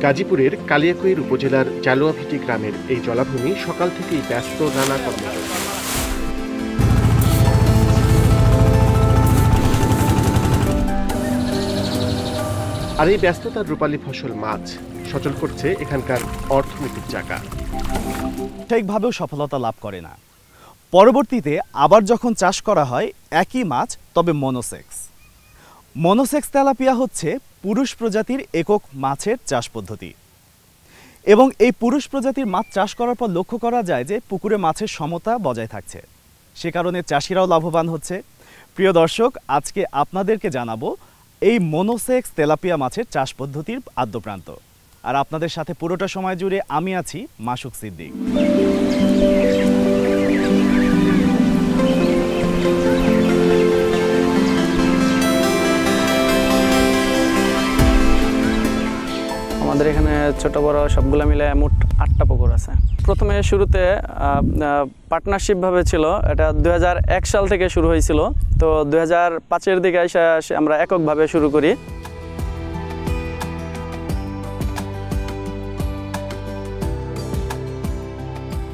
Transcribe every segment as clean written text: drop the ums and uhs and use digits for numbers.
গাজীপুরের কালিয়াকৈর উপজেলার জালুয়াভিটি গ্রামের এই জলাভূমি সকাল থেকেই ব্যস্ত নানা কর্মকাণ্ডে। আর এই ব্যস্ততার রূপালী ফসল মাছ সচল করছে এখানকার অর্থনৈতিক চাকা। ঠিকভাবেও সফলতা লাভ করে না। পরবর্তীতে আবার যখন চাষ করা হয় একই মাছ, তবে মনোসেক্স তেলাপিয়া হচ্ছে পুরুষ প্রজাতির একক মাছের চাষ পদ্ধতি। এবং এই পুরুষ প্রজাতির মাছ চাষ করার পর লক্ষ্য করা যায় যে পুকুরে মাছের সমতা বজায় থাকছে, সে কারণে চাষিরাও লাভবান হচ্ছে। প্রিয় দর্শক, আজকে আপনাদেরকে জানাবো এই মনোসেক্স তেলাপিয়া মাছের চাষ পদ্ধতির আদ্যপ্রান্ত। আর আপনাদের সাথে পুরোটা সময় জুড়ে আমি আছি মাসুক সিদ্দিক। আমাদের এখানে ছোট বড় সবগুলো মিলে মোট 8টা পুকুর আছে। প্রথমে শুরুতে পার্টনারশিপভাবে ছিল, এটা 2001 সাল থেকে শুরু হয়েছিল। তো 2005-এর দিকে এসে আমরা এককভাবে শুরু করি।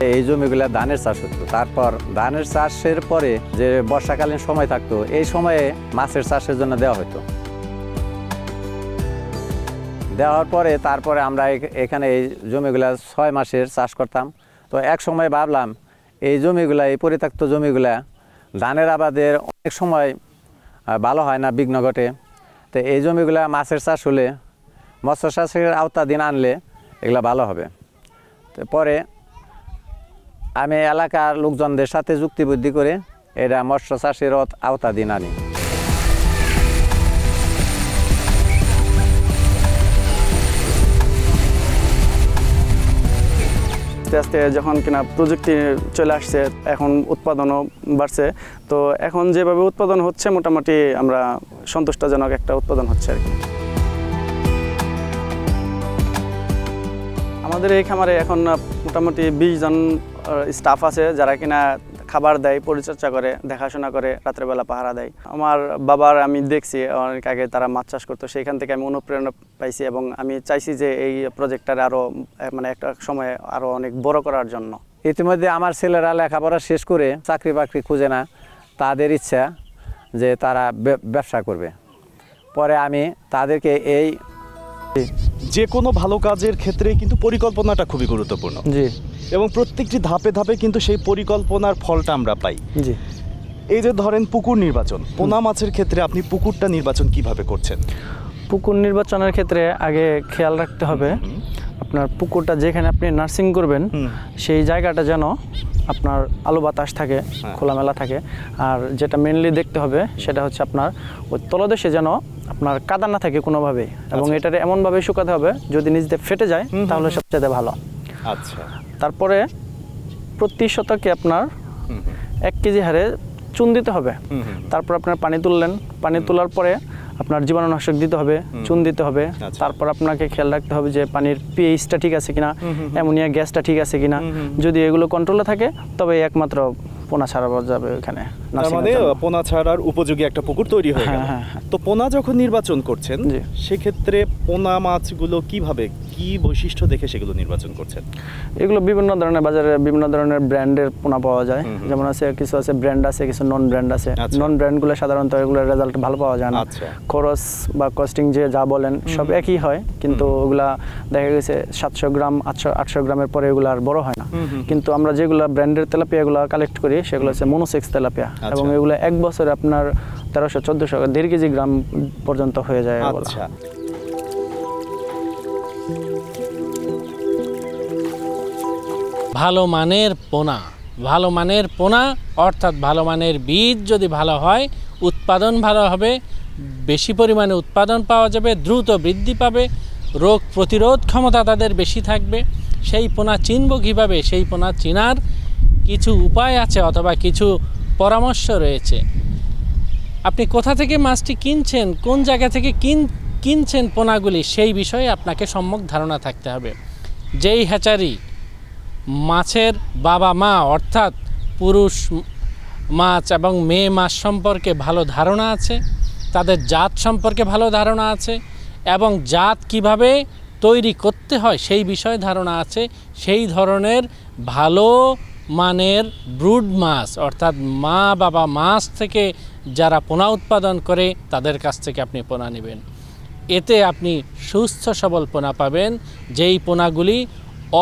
এই জমিগুলো ধানের চাষ হতো, তারপর ধানের চাষের পরে যে বর্ষাকালীন সময় থাকতো, এই সময়ে মাছের চাষের জন্য দেওয়া হতো। দেওয়ার পরে তারপরে আমরা এখানে এই জমিগুলা 6 মাসের চাষ করতাম। তো এক সময় ভাবলাম এই জমিগুলা, এই পরিত্যক্ত জমিগুলা ধানের আবাদের অনেক সময় ভালো হয় না, বিঘ্ন ঘটে। তো এই জমিগুলা মাছের চাষ হলে, মৎস্য চাষের আওতাধীন আনলে এগুলা ভালো হবে। তো পরে আমি এলাকার লোকজনদের সাথে যুক্তিবুদ্ধি করে এটা মৎস্য চাষের আওতাধীন আনি। আস্তে আস্তে যখন কিনা প্রযুক্তি চলে আসছে, এখন উৎপাদনও বাড়ছে। তো এখন যেভাবে উৎপাদন হচ্ছে, মোটামুটি আমরা সন্তুষ্টজনক একটা উৎপাদন হচ্ছে আর কি। আমাদের এই খামারে এখন মোটামুটি 20 জন স্টাফ আছে, যারা কিনা খাবার দেয়, পরিচর্যা করে, দেখাশোনা করে, রাত্রেবেলা পাহারা দেয়। আমার বাবার আমি দেখছি অনেক আগে তারা মাছ চাষ করতো, সেইখান থেকে আমি অনুপ্রেরণা পাইছি এবং আমি চাইছি যে এই প্রজেক্টটার আরও একটা সময়ে আরও অনেক বড় করার জন্য। ইতিমধ্যে আমার ছেলেরা লেখাপড়া শেষ করে চাকরি বাকরি খুঁজে না, তাদের ইচ্ছা যে তারা ব্যবসা করবে। পরে আমি তাদেরকে যে কোনো ভালো কাজের ক্ষেত্রে কিন্তু পরিকল্পনাটা খুবই গুরুত্বপূর্ণ। জি। এবং প্রত্যেকটি ধাপে ধাপে কিন্তু সেই পরিকল্পনার ফলটা আমরা পাই। জি। এই যে ধরেন পুকুর নির্বাচন, পোনা মাছের ক্ষেত্রে আপনি পুকুরটা নির্বাচন কিভাবে করছেন? পুকুর নির্বাচনের ক্ষেত্রে আগে খেয়াল রাখতে হবে আপনার পুকুরটা যেখানে আপনি নার্সিং করবেন সেই জায়গাটা যেন আপনার আলো বাতাস থাকে, খোলামেলা থাকে। আর যেটা মেনলি দেখতে হবে সেটা হচ্ছে আপনার ওই তলদেশে যেন আপনার কাদা না থাকে কোনোভাবেই, এবং এটারে এমনভাবে শুকাতে হবে যদি নিচ দিয়ে ফেটে যায় তাহলে সবচেয়ে ভালো। আচ্ছা। তারপরে প্রতি শতকে আপনার 1 কেজি হারে চুন দিতে হবে। তারপর আপনার পানি তুললেন, পানি তোলার পরে আপনার জীবাণুনাশক দিতে হবে, চুন দিতে হবে। তারপর আপনাকে খেয়াল রাখতে হবে যে পানির পিএইচটা ঠিক আছে কিনা, অ্যামোনিয়া গ্যাসটা ঠিক আছে কিনা। যদি এগুলো কন্ট্রোলে থাকে তবে একমাত্র পোনা ছাড়ানো যাবে ওখানে। তার মানে পোনা ছাড়ার উপযোগী একটা পুকুর তৈরি হয়ে গেল। তো পোনা যখন নির্বাচন করছেন, সেক্ষেত্রে পোনা মাছগুলো কিভাবে, কি বৈশিষ্ট্য দেখে সেগুলো নির্বাচন করছেন? এগুলো বিভিন্ন ধরনের, বাজারে বিভিন্ন ধরনের ব্র্যান্ডের পোনা পাওয়া যায়। যেমন আছে কিছু আছে ব্র্যান্ড আছে, কিছু নন ব্র্যান্ড আছে। নন ব্র্যান্ডগুলো সাধারণত এগুলোর রেজাল্ট ভালো পাওয়া যায় না। খরচ বা কস্টিং যে যা বলেন সব একই হয়, কিন্তু ওগুলা দেখা গেছে 700 গ্রাম 800 গ্রামের পরে এগুলো আর বড় হয় না। কিন্তু আমরা যেগুলো ব্র্যান্ডের তেলাপিয়া এগুলো কালেক্ট করি সেগুলো হচ্ছে মনোসেক্স তেলাপিয়া, এবং এগুলো 1 বছরে আপনার 1300-1400 1.5 কেজি গ্রাম পর্যন্ত হয়ে যায়। আচ্ছা। ভালো মানের পোনা অর্থাৎ ভালো মানের বীজ যদি ভালো হয়, উৎপাদন ভালো হবে, বেশি পরিমাণে উৎপাদন পাওয়া যাবে, দ্রুত বৃদ্ধি পাবে, রোগ প্রতিরোধ ক্ষমতা তাদের বেশি থাকবে। সেই পোনা চিনব কীভাবে? সেই পোনা চেনার কিছু উপায় আছে অথবা কিছু পরামর্শ রয়েছে। আপনি কোথা থেকে মাছটি কিনছেন, কোন জায়গা থেকে কিনছেন পোনাগুলি, সেই বিষয়ে আপনাকে সম্যক ধারণা থাকতে হবে। যেই হ্যাচারি মাছের বাবা মা অর্থাৎ পুরুষ মাছ এবং মেয়ে মাছ সম্পর্কে ভালো ধারণা আছে, তাদের জাত সম্পর্কে ভালো ধারণা আছে, এবং জাত কিভাবে তৈরি করতে হয় সেই বিষয়ে ধারণা আছে, সেই ধরনের ভালো মানের ব্রুড মাছ অর্থাৎ মা বাবা মাছ থেকে যারা পোনা উৎপাদন করে তাদের কাছ থেকে আপনি পোনা নেবেন। এতে আপনি সুস্থ সবল পোনা পাবেন, যেই পোনাগুলি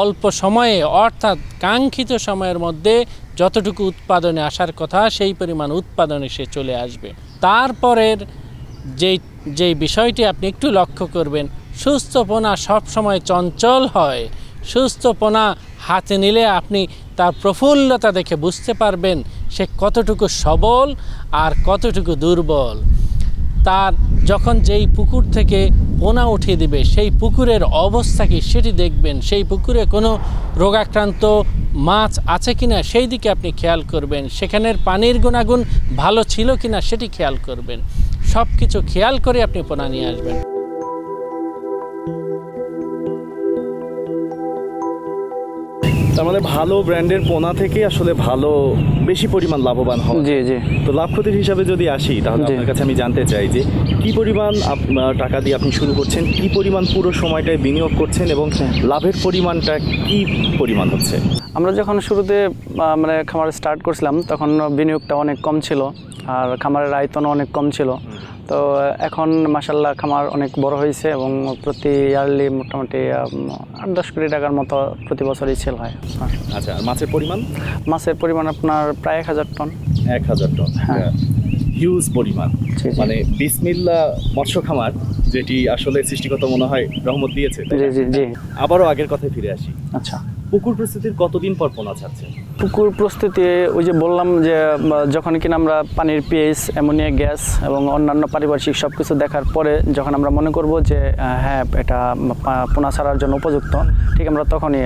অল্প সময়ে অর্থাৎ কাঙ্ক্ষিত সময়ের মধ্যে যতটুকু উৎপাদনে আসার কথা সেই পরিমাণ উৎপাদনে সে চলে আসবে। তারপরের যেই বিষয়টি আপনি একটু লক্ষ্য করবেন, সুস্থ পোনা সবসময় চঞ্চল হয়। সুস্থ পোনা হাতে নিলে আপনি তার প্রফুল্লতা দেখে বুঝতে পারবেন সে কতটুকু সবল আর কতটুকু দুর্বল। তার যখন যেই পুকুর থেকে পোনা উঠিয়ে দিবে সেই পুকুরের অবস্থা কি সেটি দেখবেন, সেই পুকুরে কোনো রোগাক্রান্ত মাছ আছে কিনা সেই দিকে আপনি খেয়াল করবেন, সেখানের পানির গুণাগুণ ভালো ছিল কিনা সেটি খেয়াল করবেন। সব কিছু খেয়াল করে আপনি পোনা নিয়ে আসবেন। তার মানে ভালো ব্র্যান্ডের পোনা থেকে আসলে ভালো বেশি পরিমাণ লাভবান হয়। জি জি। তো লাভ ক্ষতির হিসাবে যদি আসি তাহলে আপনার কাছে আমি জানতে চাই যে কি পরিমাণ টাকা দিয়ে আপনি শুরু করছেন, কি পরিমাণ পুরো সময়টায় বিনিয়োগ করছেন এবং লাভের পরিমাণটা কি পরিমাণ হচ্ছে? আমরা যখন শুরুতে মানে খামার স্টার্ট করছিলাম তখন বিনিয়োগটা অনেক কম ছিল আর খামারের আয়তনও অনেক কম ছিল। তো এখন মাশাআল্লাহ খামার অনেক বড় হয়েছে এবং প্রতি ইয়ারলি মোটামুটি 8-10 কোটি টাকার মতো প্রতি বছরই সেল হয়। আচ্ছা, আর মাছের পরিমাণ? মাছের পরিমাণ আপনার প্রায় 1000 টন। 1000 টন, হ্যাঁ, হিউজ পরিমাণ। মানে বিসমিল্লাহ মৎস্য খামার, যেটি আসলে সৃষ্টিগত মনে হয় রহমত দিয়েছে। জি জি জি। আবারও আগের কথায় ফিরে আসি। আচ্ছা, পুকুর প্রস্তুতির কতদিন পর পোনা ছাড়ছেন? পুকুর প্রস্তুতি ওই যে বললাম যে যখন কিনা আমরা পানির পিএইচ, অ্যামোনিয়া গ্যাস এবং অন্যান্য পারিপার্শ্বিক সব কিছু দেখার পরে যখন আমরা মনে করব যে হ্যাঁ এটা পোনা ছাড়ার জন্য উপযুক্ত, ঠিক আমরা তখনই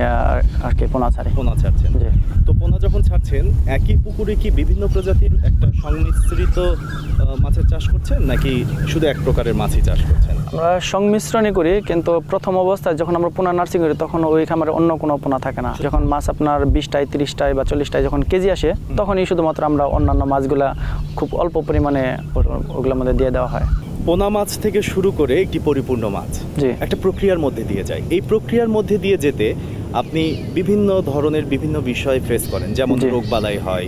আর কি পোনা ছাড়ি। পোনা ছাড়ছেন? জি। তো পোনা যখন ছাড়ছেন একই পুকুরে কি বিভিন্ন প্রজাতির একটা সংমিশ্রিত মাছের চাষ করছেন নাকি শুধু এক প্রকারের মাছই চাষ করছেন? আমরা সংমিশ্রণই করি, কিন্তু প্রথম অবস্থায় যখন আমরা পোনা নার্সিং করি তখন ওই খামারে অন্য কোনো পোনা থাকে না। যখন মাছ আপনার 20টায় 30টায় বা 40টায় যখন কেজি আসে তখনই শুধুমাত্র আমরা অন্যান্য মাছগুলা খুব অল্প পরিমাণে ওগুলোর মধ্যে দিয়ে দেওয়া হয়। পোনা মাছ থেকে শুরু করে একটি পরিপূর্ণ মাছ জি একটা প্রক্রিয়ার মধ্যে দিয়ে যায়। এই প্রক্রিয়ার মধ্যে দিয়ে যেতে আপনি বিভিন্ন ধরনের বিভিন্ন বিষয় ফেস করেন, যেমন রোগবালাই হয়,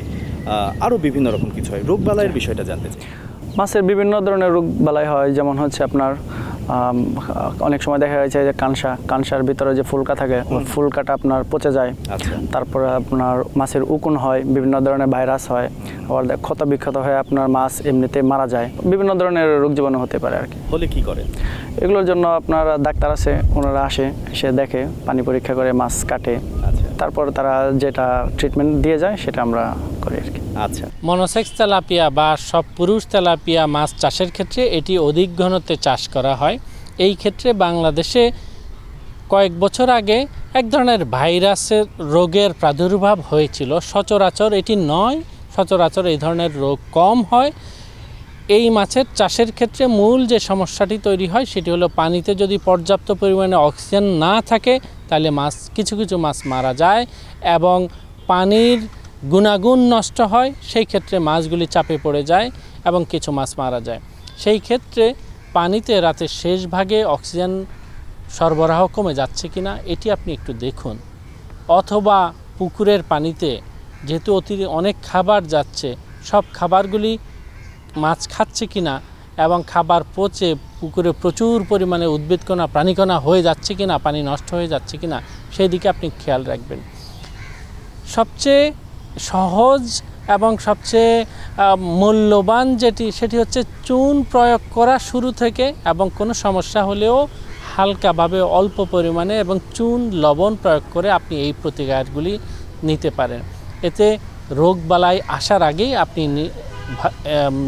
আরও বিভিন্ন রকম কিছু হয়। রোগবালাইয়ের বিষয়টা জানতে চাই। মাছের বিভিন্ন ধরনের রোগ বালাই হয়, যেমন হচ্ছে আপনার অনেক সময় দেখা যাচ্ছে যে কানসার ভিতরে যে ফুলকা থাকে ফুলকাটা আপনার পচে যায়। আচ্ছা। তারপরে আপনার মাছের উকুন হয়, বিভিন্ন ধরনের ভাইরাস হয়, আবার ক্ষত বিক্ষত হয়ে আপনার মাছ এমনিতে মারা যায়। বিভিন্ন ধরনের রোগ জীবাণু হতে পারে আর কি। হলে কি করে? এগুলোর জন্য আপনার ডাক্তার আছে, ওনারা আসে, এসে দেখে, পানি পরীক্ষা করে মাছ কাটে। আচ্ছা। তারপর তারা যেটা ট্রিটমেন্ট দিয়ে যায় সেটা আমরা করি আর কি। আচ্ছা। মনোসেক্স তেলাপিয়া বা সব পুরুষ তেলাপিয়া মাছ চাষের ক্ষেত্রে এটি অধিক ঘনত্বে চাষ করা হয়। এই ক্ষেত্রে বাংলাদেশে কয়েক বছর আগে এক ধরনের ভাইরাসের রোগের প্রাদুর্ভাব হয়েছিল। সচরাচর এটি নয়, সচরাচর এই ধরনের রোগ কম হয়। এই মাছের চাষের ক্ষেত্রে মূল যে সমস্যাটি তৈরি হয় সেটি হলো পানিতে যদি পর্যাপ্ত পরিমাণে অক্সিজেন না থাকে তাহলে কিছু কিছু মাছ মারা যায় এবং পানির গুণাগুণ নষ্ট হয়। সেই ক্ষেত্রে মাছগুলি চাপে পড়ে যায় এবং কিছু মাছ মারা যায়। সেই ক্ষেত্রে পানিতে রাতের শেষ ভাগে অক্সিজেন সরবরাহ কমে যাচ্ছে কিনা এটি আপনি একটু দেখুন, অথবা পুকুরের পানিতে যেহেতু অনেক খাবার যাচ্ছে সব খাবারগুলি মাছ খাচ্ছে কিনা এবং খাবার পচে পুকুরে প্রচুর পরিমাণে উদ্ভিদকণা প্রাণীকণা হয়ে যাচ্ছে কিনা, পানি নষ্ট হয়ে যাচ্ছে কিনা সেই দিকে আপনি খেয়াল রাখবেন। সবচেয়ে সহজ এবং সবচেয়ে মূল্যবান সেটি হচ্ছে চুন প্রয়োগ করা শুরু থেকে, এবং কোনো সমস্যা হলেও হালকাভাবে অল্প পরিমাণে এবং চুন লবণ প্রয়োগ করে আপনি এই প্রতিকারগুলি নিতে পারেন। এতে রোগবালাই আসার আগেই আপনি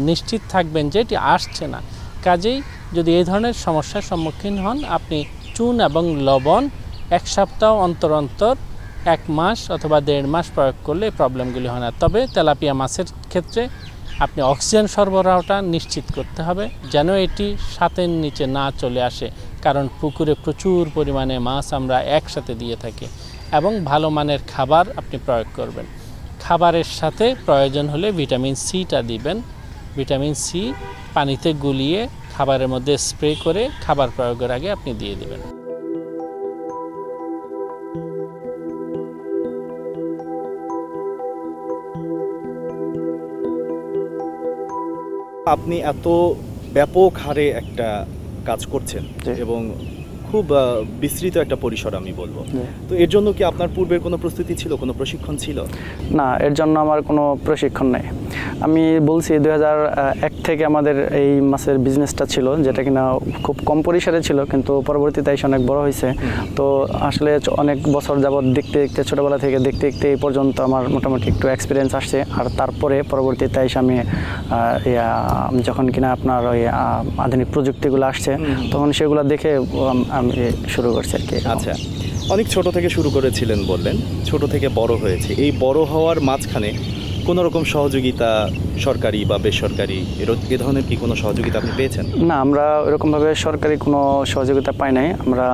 নিশ্চিত থাকবেন যে এটি আসছে না। কাজেই যদি এই ধরনের সমস্যার সম্মুখীন হন আপনি চুন এবং লবণ 1 সপ্তাহ অন্তর অন্তর 1 মাস অথবা 1.5 মাস প্রয়োগ করলে এই প্রবলেমগুলি হয় না। তবে তেলাপিয়া মাছের ক্ষেত্রে আপনি অক্সিজেন সরবরাহটা নিশ্চিত করতে হবে যেন এটি ছাদের নিচে না চলে আসে, কারণ পুকুরে প্রচুর পরিমাণে মাছ আমরা একসাথে দিয়ে থাকি। এবং ভালো মানের খাবার আপনি প্রয়োগ করবেন। খাবারের সাথে প্রয়োজন হলে ভিটামিন সিটা দিবেন। ভিটামিন সি পানিতে গুলিয়ে খাবারের মধ্যে স্প্রে করে খাবার প্রয়োগের আগে আপনি দিয়ে দেবেন। আপনি এত ব্যাপক হারে একটা কাজ করছেন এবং খুব বিস্তৃত একটা পরিসর আমি বলবো, তো এর জন্য কি আপনার পূর্বের কোনো প্রস্তুতি ছিল, কোনো প্রশিক্ষণ ছিল? না, এর জন্য আমার কোনো প্রশিক্ষণ নেই। আমি বলছি 2001 থেকে আমাদের এই মাছের বিজনেসটা ছিল, যেটা কিনা খুব কম পরিসরে ছিল, কিন্তু পরবর্তীতে এসে অনেক বড় হয়েছে। তো আসলে অনেক বছর যাবৎ দেখতে দেখতে, ছোটোবেলা থেকে দেখতে দেখতে এই পর্যন্ত আমার মোটামুটি একটু এক্সপিরিয়েন্স আসছে। আর তারপরে পরবর্তীতে এসে আমি যখন কিনা আপনার ওই আধুনিক প্রযুক্তিগুলো আসছে, তখন সেগুলো দেখে আমি শুরু করছি আর কি। আচ্ছা, অনেক ছোট থেকে শুরু করেছিলেন বললেন, ছোট থেকে বড় হয়েছে। এই বড় হওয়ার মাঝখানে কোনো রকম সহযোগিতা, সরকারি বা বেসরকারি, এ ধরনের কি কোনো সহযোগিতা আপনি পেয়েছেন? না, আমরা ওরকমভাবে সরকারি কোনো সহযোগিতা পাই নাই। আমরা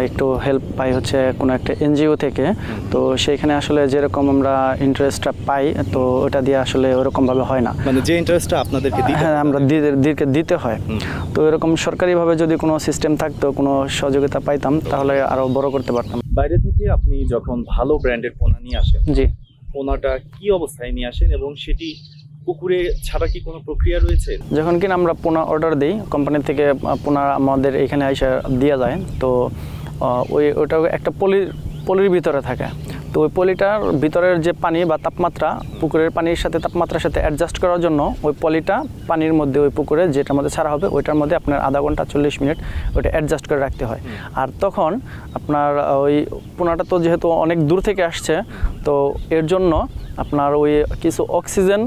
একটু হেল্প পাই হচ্ছে কোনো একটা এনজিও থেকে। তো সেইখানে আসলে যেরকম আমরা ইন্টারেস্টটা পাই, তো ওটা দিয়ে আসলে ওরকমভাবে হয় না। মানে যে ইন্টারেস্টটা আপনাদেরকে দিতে, হ্যাঁ, আমরা দিতে হয়। তো এরকম সরকারিভাবে যদি কোনো সিস্টেম থাকতো, কোনো সহযোগিতা পাইতাম, তাহলে আরও বড় করতে পারতাম। বাইরে থেকে আপনি যখন ভালো ব্র্যান্ডের পোনা নিয়ে আসেন, জি, পোনাটা কি অবস্থায় নিয়ে আসেন এবং সেটি পুকুরে ছাড়া কি কোনো প্রক্রিয়া রয়েছে? যখন কিনা আমরা পোনা অর্ডার দিই, কোম্পানি থেকে পোনা আমাদের এখানে এসে দেওয়া যায়। তো ওটা একটা পলির ভিতরে থাকে। তো ওই পলিটার ভিতরের যে পানি বা তাপমাত্রা, পুকুরের পানির সাথে তাপমাত্রার সাথে অ্যাডজাস্ট করার জন্য ওই পলিটা পানির মধ্যে, ওই পুকুরে যেটার মধ্যে ছাড়া হবে, ওইটার মধ্যে আপনার আধা ঘন্টা 40 মিনিট ওইটা অ্যাডজাস্ট করে রাখতে হয়। আর তখন আপনার ওই পোনাটা তো যেহেতু অনেক দূর থেকে আসছে, তো এর জন্য আপনার ওই কিছু অক্সিজেন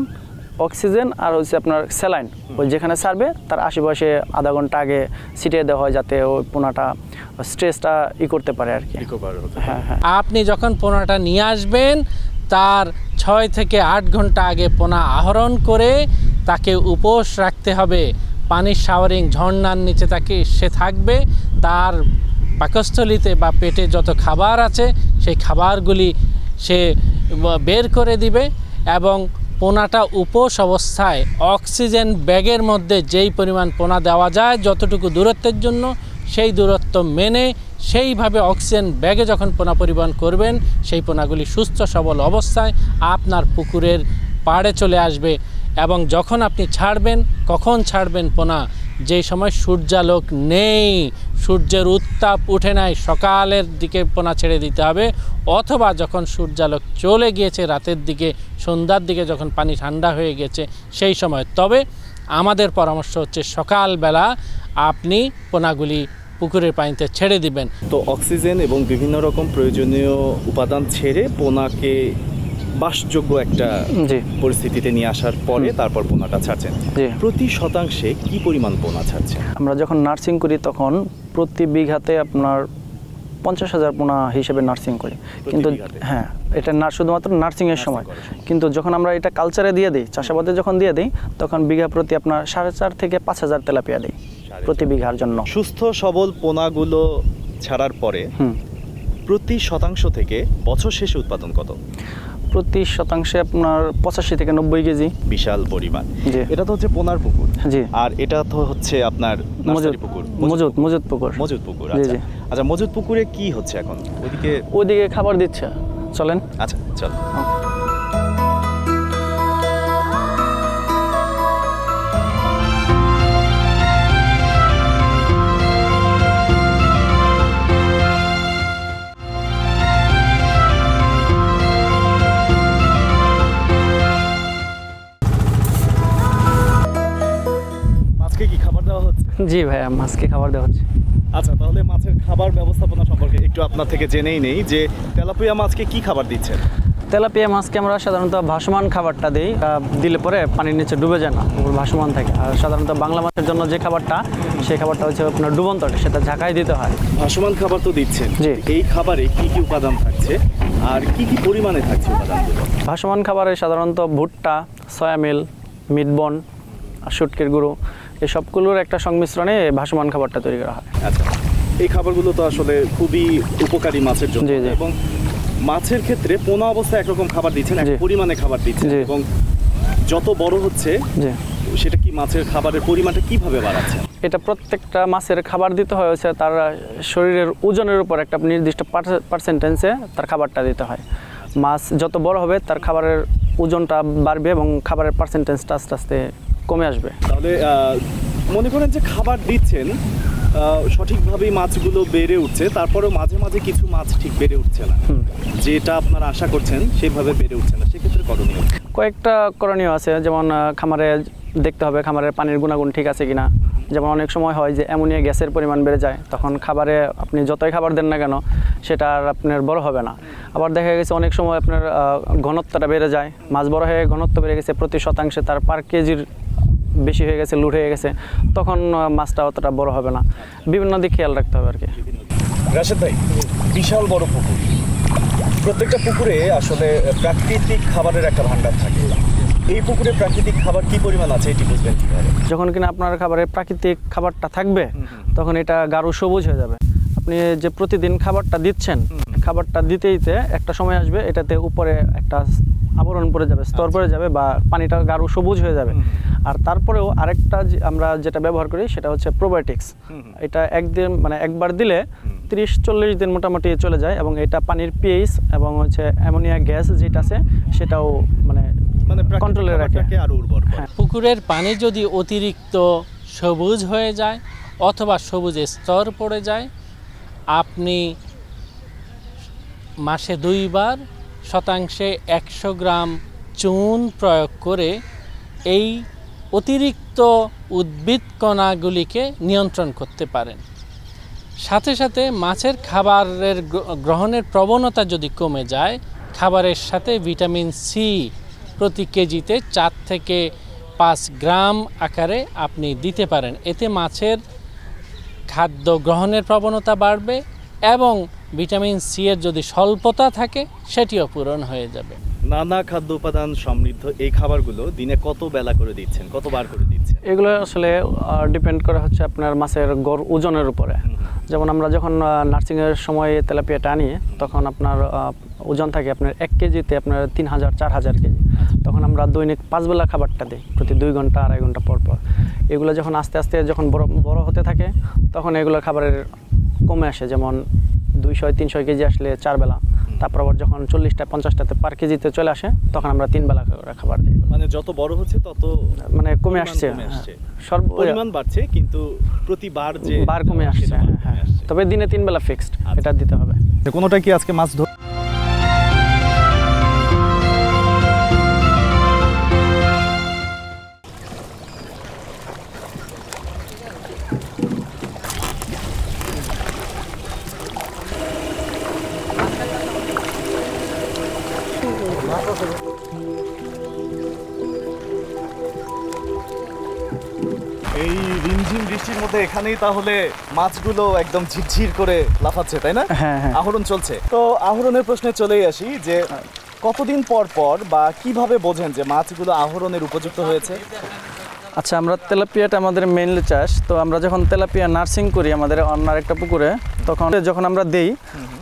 আর হচ্ছে আপনার স্যালাইন, ওই যেখানে ছাড়বে তার আশেপাশে আধা ঘন্টা আগে ছিটিয়ে দেওয়া হয়, যাতে ওই পোনাটা স্ট্রেসটা করতে পারে আর কি। হ্যাঁ হ্যাঁ। আপনি যখন পোনাটা নিয়ে আসবেন, তার 6 থেকে 8 ঘন্টা আগে পোনা আহরণ করে তাকে উপোস রাখতে হবে। পানির শাওয়ারিং, ঝর্ণার নিচে সে থাকবে। তার পাকস্থলিতে বা পেটে যত খাবার আছে, সেই খাবারগুলি সে বের করে দিবে এবং পোনাটা উপোস অবস্থায় অক্সিজেন ব্যাগের মধ্যে যেই পরিমাণ পোনা দেওয়া যায়, যতটুকু দূরত্বের জন্য, সেই দূরত্ব মেনে সেইভাবে অক্সিজেন ব্যাগে যখন পোনা পরিবহন করবেন, সেই পোনাগুলি সুস্থ সবল অবস্থায় আপনার পুকুরের পাড়ে চলে আসবে। এবং যখন আপনি ছাড়বেন, কখন ছাড়বেন পোনা? যেই সময় সূর্যালোক নেই, সূর্যের উত্তাপ উঠে নাই, সকালের দিকে পোনা ছেড়ে দিতে হবে। অথবা যখন সূর্যালোক চলে গিয়েছে, রাতের দিকে, সন্ধ্যার দিকে যখন পানি ঠান্ডা হয়ে গেছে, সেই সময়। তবে আমাদের পরামর্শ হচ্ছে সকালবেলা আপনি পোনাগুলি পুকুরের পানিতে ছেড়ে দিবেন। তো অক্সিজেন এবং বিভিন্ন রকম প্রয়োজনীয় উপাদান ছেড়ে পোনাকে বাসযোগ্য একটা পরিস্থিতিতে নিয়ে আসার পরে তারপর পোনাটা ছাড়ছেন। প্রতি শতাংশে কি পরিমাণ পোনা ছাড়ছেন? আমরা যখন নার্সিং করি, তখন প্রতি বিঘাতে আপনার 50,000 পোনা হিসেবে নার্সিং করি। কিন্তু হ্যাঁ, এটা শুধুমাত্র নার্সিংয়ের সময়। কিন্তু যখন আমরা এটা কালচারে দিয়ে দিই, চাষাবাদে যখন দিয়ে দিই, তখন বিঘা প্রতি আপনার 4.5 থেকে 5,000 তেলাপিয়া দিই প্রতি বিঘার জন্য। সুস্থ সবল পোনাগুলো ছাড়ার পরে প্রতি শতাংশ থেকে বছর শেষে উৎপাদন কত? প্রতি শতাংশে আপনার 85 থেকে 90 কেজি। বিশাল পরিমাণ। এটা তো হচ্ছে পোনার পুকুর। জি। আর এটা তো হচ্ছে আপনার মজুদ পুকুর। মজুদ পুকুর। মজুদ পুকুর। আচ্ছা আচ্ছা, মজুদ পুকুরে কি হচ্ছে এখন? ওইদিকে খাবার দিচ্ছে। চলেন। আচ্ছা চল। জি ভাইয়া, মাছকে খাবার দেওয়া হচ্ছে। আচ্ছা, তাহলে মাছের খাবার ব্যবস্থাপনা সম্পর্কে একটু আপনার থেকে জেনেই নেই যে তেলাপিয়া মাছকে কি খাবার দিচ্ছেন? তেলাপিয়া মাছকে আমরা সাধারণত ভাসমান খাবারটা দিই। দিলে পরে পানির নিচে ডুবে যায় না, ভাসমান থাকে। আর সাধারণত বাংলা মাছের জন্য যে খাবারটা, সেই খাবারটা হচ্ছে আপনার ডুবন্ত, সেটা ঝাঁকাই দিতে হয়। ভাসমান খাবার তো দিচ্ছেন। জি। এই খাবারে কি কি উপাদান থাকছে আর কি কি পরিমাণে থাকছে উপাদানগুলো? ভাসমান খাবারে সাধারণত ভুট্টা, সয়ামিল, মিটবন আর শুটকির গুঁড়ো, এই সবগুলোর একটা সংমিশ্রণে ভাসমান খাবারটা তৈরি করা হয়। আচ্ছা, এই খাবারগুলো তো আসলে খুবই উপকারী মাছের জন্য। এবং মাছের ক্ষেত্রে পোনা অবস্থায় একরকম খাবার দিচ্ছেন, এক পরিমাণে খাবার দিচ্ছেন, এবং যত বড় হচ্ছে সেটা কি মাছের খাবারের পরিমাণটা কিভাবে বাড়াচ্ছে? এটা প্রত্যেকটা মাছের খাবার দিতে হয় হচ্ছে তার শরীরের ওজনের উপর একটা নির্দিষ্ট পার্সেন্টেজে তার খাবারটা দিতে হয়। মাছ যত বড় হবে, তার খাবারের ওজনটা বাড়বে এবং খাবারের পার্সেন্টেজটা আস্তে আস্তে কমে আসবে। তাহলে মনে করেন যে খাবার দিচ্ছেন সঠিকভাবেই মাছগুলো বেড়ে উঠছে, তারপরেও মাঝে মাঝে কিছু মাছ ঠিক বেড়ে উঠছে না, যেটা আপনারা আশা করছেন সেইভাবে বেড়ে উঠছে না, সেক্ষেত্রে করণীয় কয়েকটা করণীয় আছে, যেমন খামারে দেখতে হবে খামারের পানির গুণাগুণ ঠিক আছে কিনা। যেমন অনেক সময় হয় যে অ্যামোনিয়া গ্যাসের পরিমাণ বেড়ে যায়, তখন খাবারে আপনি যতই খাবার দেন না কেন সেটা আর আপনার বড় হবে না। আবার দেখা গেছে অনেক সময় আপনার ঘনত্বটা বেড়ে যায়, মাছ বড় হয়ে ঘনত্ব বেড়ে গেছে, প্রতি শতাংশে তার পার কেজির বেশি হয়ে গেছে, লুট হয়ে গেছে, তখন মাছটা অতটা বড় হবে না। বিভিন্ন দিক খেয়াল রাখতে হবে আর কি। রাশেদ ভাই, বিশাল বড় পুকুর, প্রত্যেকটা পুকুরে আসলে প্রাকৃতিক খাবারের একটা ভান্ডার থাকে। এই পুকুরে প্রাকৃতিক খাবার কি পরিমাণ আছে এটি বুঝবেন কিভাবে? যখন কিনা আপনার খাবারে প্রাকৃতিক খাবারটা থাকবে তখন এটা গাঢ় সবুজ হয়ে যাবে। আপনি যে প্রতিদিন খাবারটা দিচ্ছেন, খাবারটা দিতে দিতে একটা সময় আসবে এটাতে উপরে একটা আবরণ পড়ে যাবে, স্তর পড়ে যাবে, বা পানিটা গাঢ় সবুজ হয়ে যাবে। আর তারপরেও আরেকটা আমরা যেটা ব্যবহার করি সেটা হচ্ছে প্রোবায়োটিক্স। এটা একদিন মানে একবার দিলে 30-40 দিন মোটামুটি চলে যায়, এবং এটা পানির পিএইচ এবং হচ্ছে অ্যামোনিয়া গ্যাস যেটা আছে সেটাও মানে কন্ট্রোলে রাখে, আরো উর্বর করে। পুকুরের পানি যদি অতিরিক্ত সবুজ হয়ে যায় অথবা সবুজের স্তর পড়ে যায়, আপনি মাসে 2 বার শতাংশে 100 গ্রাম চুন প্রয়োগ করে এই অতিরিক্ত উদ্ভিদ কণাগুলিকে নিয়ন্ত্রণ করতে পারেন। সাথে সাথে মাছের খাবারের গ্রহণের প্রবণতা যদি কমে যায়, খাবারের সাথে ভিটামিন সি প্রতি কেজিতে 4 থেকে 5 গ্রাম আকারে আপনি দিতে পারেন। এতে মাছের খাদ্য গ্রহণের প্রবণতা বাড়বে এবং ভিটামিন সি এর যদি স্বল্পতা থাকে সেটিও পূরণ হয়ে যাবে। নানা খাদ্য উপাদান সমৃদ্ধ এই খাবারগুলো দিনে কত বেলা করে দিচ্ছেন, কতবার করে দিচ্ছেন? এগুলো আসলে ডিপেন্ড করে হচ্ছে আপনার মাছের গড় ওজনের উপরে। যেমন আমরা যখন নার্সিংয়ের সময় তেলাপিয়াটা আনি তখন আপনার ওজন থাকে আপনার 1 কেজিতে আপনার 3000-4000 কেজি। তখন আমরা দৈনিক 5 বেলা খাবারটা দিই, প্রতি 2 ঘন্টা 2.5 ঘন্টা পর পর। এগুলো যখন আস্তে আস্তে যখন বড় হতে থাকে তখন এগুলো খাবারের কমে আসে, যেমন 200-300 কেজি আসলে 4 বেলা, তারপর আবার যখন 40-50টাতে পার কেজিতে চলে আসে তখন আমরা 3 বেলা করে খাবার দিই। মানে যত বড় হচ্ছে তত মানে কমে আসছে, পরিমাণ বাড়ছে কিন্তু প্রতিবার যে বার কমে আসছে। হ্যাঁ, তবে দিনে 3 বেলা ফিক্সড এটা দিতে হবে। কোনোটা কি আজকে মাছ ধর এই রিমঝিম বৃষ্টির মধ্যে এখানেই তাহলে মাছগুলো একদম ঝিরঝির করে লাফাচ্ছে, তাই না? হ্যাঁ। আহরণ চলছে। তো আহরণের প্রশ্নে চলেই আসি যে কতদিন পর পর বা কিভাবে বোঝেন যে মাছগুলো আহরণের উপযুক্ত হয়েছে? আচ্ছা, আমরা তেলাপিয়াটা আমাদের মেইনলি চাষ। তো আমরা যখন তেলাপিয়া নার্সিং করি আমাদের অন্য আরেকটা পুকুরে, তখন যখন আমরা দেই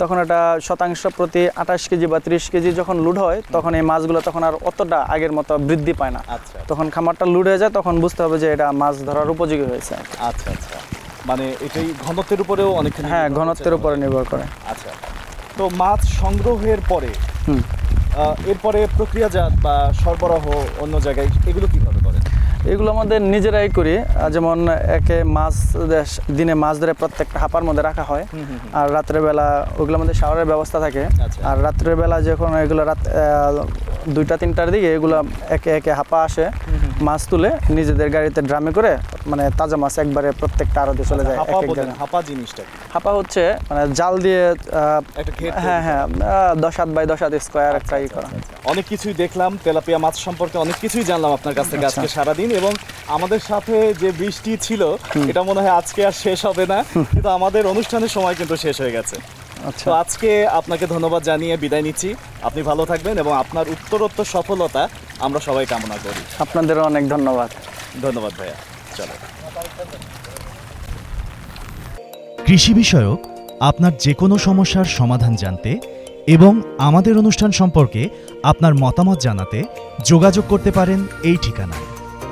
তখন এটা শতাংশ প্রতি 28 কেজি বা 30 কেজি যখন লুড হয় তখন এই মাছগুলো তখন আর অতটা আগের মতো বৃদ্ধি পায় না। আচ্ছা, তখন খামারটা লুড হয়ে যায়, তখন বুঝতে হবে যে এটা মাছ ধরার উপযোগী হয়েছে। আচ্ছা, মানে এটাই ঘনত্বের উপরেও অনেক। হ্যাঁ, ঘনত্বের উপরে নির্ভর করে। আচ্ছা, তো মাছ সংগ্রহের পরে এরপরে প্রক্রিয়াজাত বা সরবরাহ অন্য জায়গায় এগুলো কিভাবে করেন? এগুলো আমাদের নিজেরাই করি। যেমন দিনে মাছ ধরে প্রত্যেকটা হাঁপার মধ্যে রাখা হয়, আর রাত্রের বেলা ওইগুলো আমাদের শাওয়ারের ব্যবস্থা থাকে। আর রাত্রের বেলা যখন এগুলো রাত 2টা-3টার দিকে এগুলো একে একে হাঁপা আসে, মাছ তুলে নিজেদের গাড়িতে ড্রামে করে মানে তাজা মাছ একবারে প্রত্যেকটা আড়তে চলে যায়। হাঁপা জিনিসটা হাঁপা হচ্ছে মানে জাল দিয়ে হ্যাঁ 10 হাত বাই 10 হাত স্কোয়ার একটা ই করা। অনেক কিছুই দেখলাম, তেলাপিয়া মাছ সম্পর্কে অনেক কিছুই জানলাম আপনার কাছ থেকে আজকে সারাদিন। এবং আমাদের সাথে যে বৃষ্টি ছিল এটা মনে হয় আজকে আর শেষ হবে না, কিন্তু আমাদের অনুষ্ঠানের সময় কিন্তু শেষ হয়ে গেছে। তো আজকে আপনাকে ধন্যবাদ জানিয়ে বিদায় নিচ্ছি। আপনি ভালো থাকবেন এবং আপনার উত্তরোত্তর সফলতা আমরা সবাই কামনা করি। আপনাদেরও অনেক ধন্যবাদ। ধন্যবাদ ভাইয়া। চলো। কৃষি বিষয়ক আপনার যে কোনো সমস্যার সমাধান জানতে এবং আমাদের অনুষ্ঠান সম্পর্কে আপনার মতামত জানাতে যোগাযোগ করতে পারেন এই ঠিকানায়।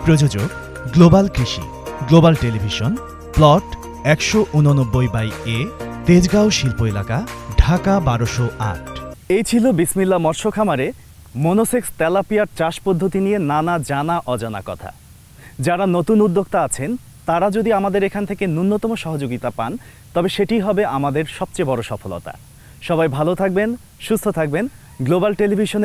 প্রযোজক গ্লোবাল কৃষি, global television, plot 189/A, Tejgaon শিল্প এলাকা, ঢাকা 1208। এই ছিল বিসমিল্লাহ মৎস্য খামারে মনোসেক্স তেলাপিয়ার চাষ পদ্ধতি নিয়ে নানা জানা অজানা কথা। যারা নতুন উদ্যোক্তা আছেন তারা যদি আমাদের এখান থেকে ন্যূনতম সহযোগিতা পান তবে সেটি হবে আমাদের সবচেয়ে বড় সফলতা। সবাই ভালো থাকবেন, সুস্থ থাকবেন। গ্লোবাল টেলিভিশনের